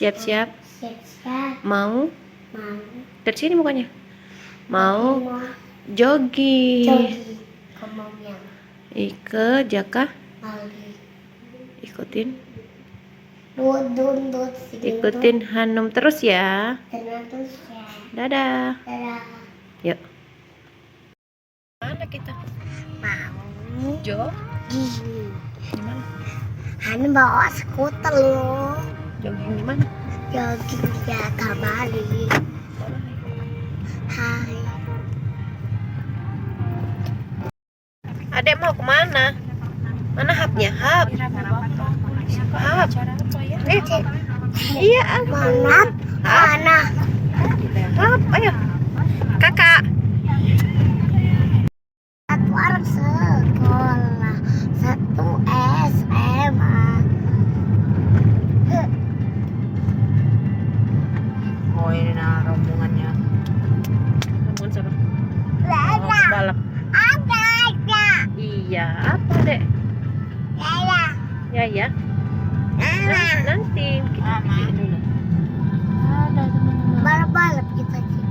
Siap-siap. Siap-siap. Mau? Mau. Dari sini mukanya. Mau jogging. Jogging. Kemaunya. Ike, Jaka. Lagi. Ikutin. Dut. Ikutin Hanum terus ya. Terus ya. Dadah. Dadah. Yuk. Mana kita? Mau. Jogging. Gimana? Hani bawa skuter loh. Jogging di mana? Jogging di Bali. Hai. Adek mau kemana? Mana hapnya? Hap. Hap. Iya. Mana? Hap. Ayo. Kakak. Satu anak sekolah, satu SMA. Oh ini nah rombongannya. Rombongan siapa? Oh, balap. Ada. Iya, apa dek? Ya. Nanti kita pikirin dulu. Ada teman-teman. Balap kita sih.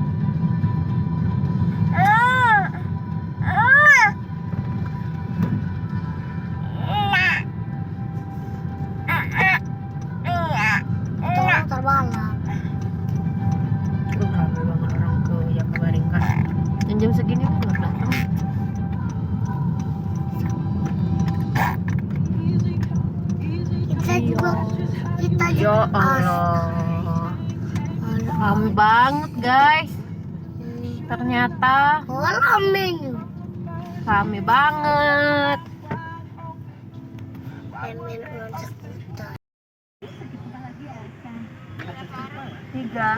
Tolong terbalap. Ramai banget orang ke Jakabaringkas. Dan jam segini belum datang. Kita Ya juga. Allah. Ramai banget guys. Ternyata Ramai ramai banget. main ulang skuter. 3.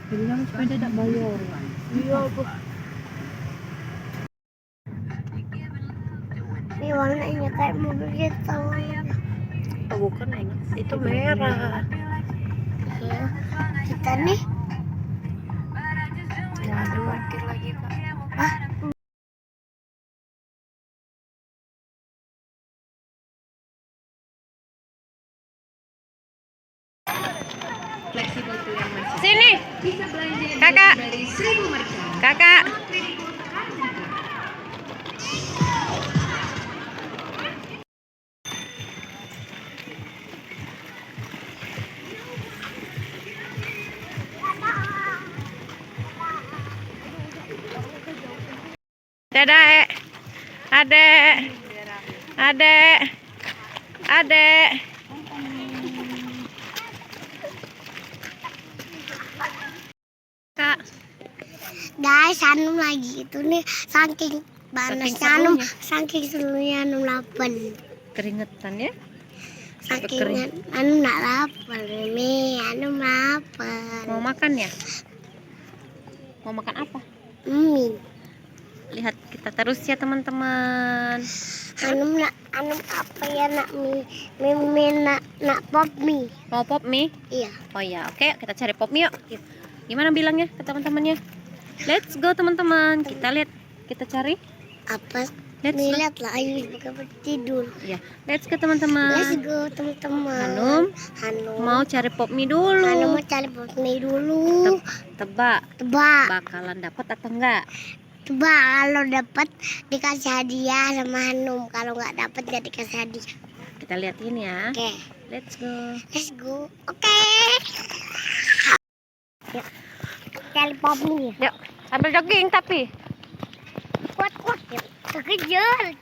Bilang sepeda tak bayar. Iya bu. Ini warnanya kayak mobil gitu. Oh, bukan ini. Itu merah. Kita nih. Jangan parkir lagi kak. Sini. Kakak. Kakak. Dadah, adek. Kak. Guys, Hanum lagi itu nih saking panasnya Hanum, saking seluruhnya Hanum lapar. Keringetan ya? Saking Hanum nak lapar nih, Hanum lapar. Mau makan ya? Mau makan apa? Mie. Lihat kita terus ya teman-teman. Hanum apa ya nak mie nak pop mie. Mau pop mie? Iya. Oh ya, oke, kita cari pop mie yuk. Gimana bilangnya ke teman-temannya? Let's go teman-teman. Kita lihat, kita cari. Apa? Let's go. Lihat lah, ayo bukan tidur. Ya, let's go teman-teman. Let's go teman-teman. Hanum mau cari pop mie dulu. Hanum mau cari pop mie dulu. Tebak. Bakalan dapat atau enggak? Tebak, kalau dapat dikasih hadiah sama Hanum, kalau nggak dapat nggak dikasih hadiah. Kita liatin ya. Oke. Let's go. Oke. Ya. Cari pop mie. Yuk, sambil jogging tapi. Kuat ya. Kekejar.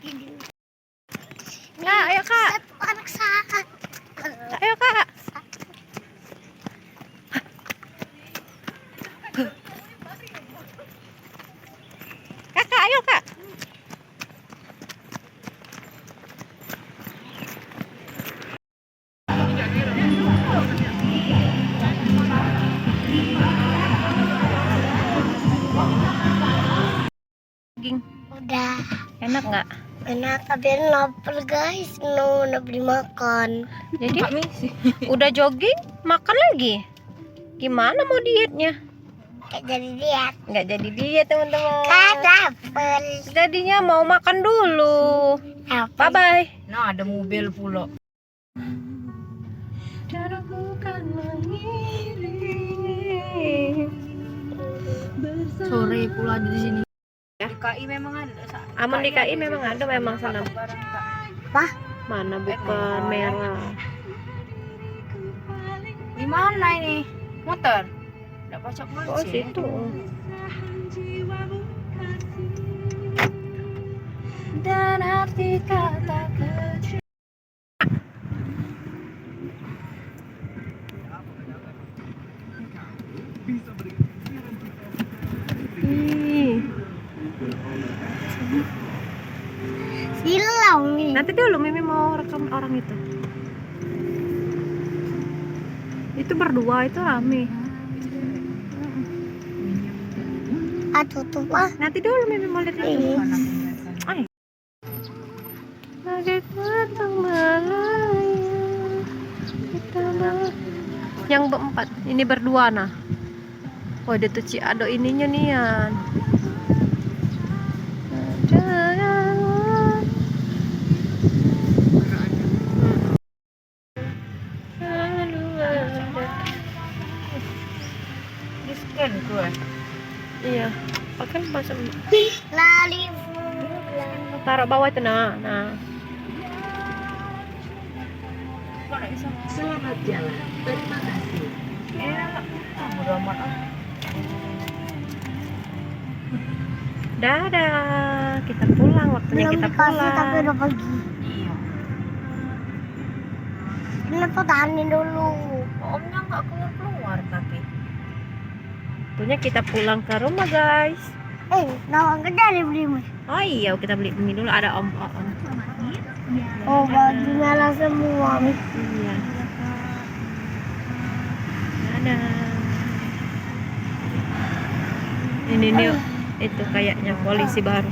Kak, ayo kak. Satu anak saat. Ayo kak. Kakak, ayo kak. Udah. Enak nggak? Enak, tapi lapar guys. Udah beli makan. Jadi udah jogging, makan lagi. Gimana mau dietnya? Kayak jadi diet. Nggak jadi diet teman-teman. Kan lapar. Jadinya mau makan dulu. Bye bye. Nah, ada mobil pula. Sore pula di sini. Ya. Di KI memang ada. Aman di KI memang ada memang sana. Wah, Mana bukan merah. Di mana ini? Motor? Enggak pacak Oh polisi. situ. Dan arti kata kecil. silau nih. Nanti dulu Mimi mau rekam orang itu. Itu berdua itu rame. Tutup ah. Nanti dulu Mimi mau lihat itu. Iya. Ay. Bagai batang Malaya, yang berempat, ini berdua nah. Oh, ada tuh Ciado ininya nian. Di scan gue. Iya, pakai masuk Lali. taruh bawah itu nah. Selamat jalan. Terima kasih. Bodo amat ah. Dadah, kita pulang, waktunya Belum kita dikasih tapi pulang. udah pergi. Iya. Kenapa tahanin dulu? Omnya nggak keluar tapi. Waktunya kita pulang ke rumah guys. Nawang ke dari beli mas. Oh iya, kita beli mie dulu, ada om. Oh, baju merah semua. Iya. Dadah. Ini nih itu kayaknya polisi baru.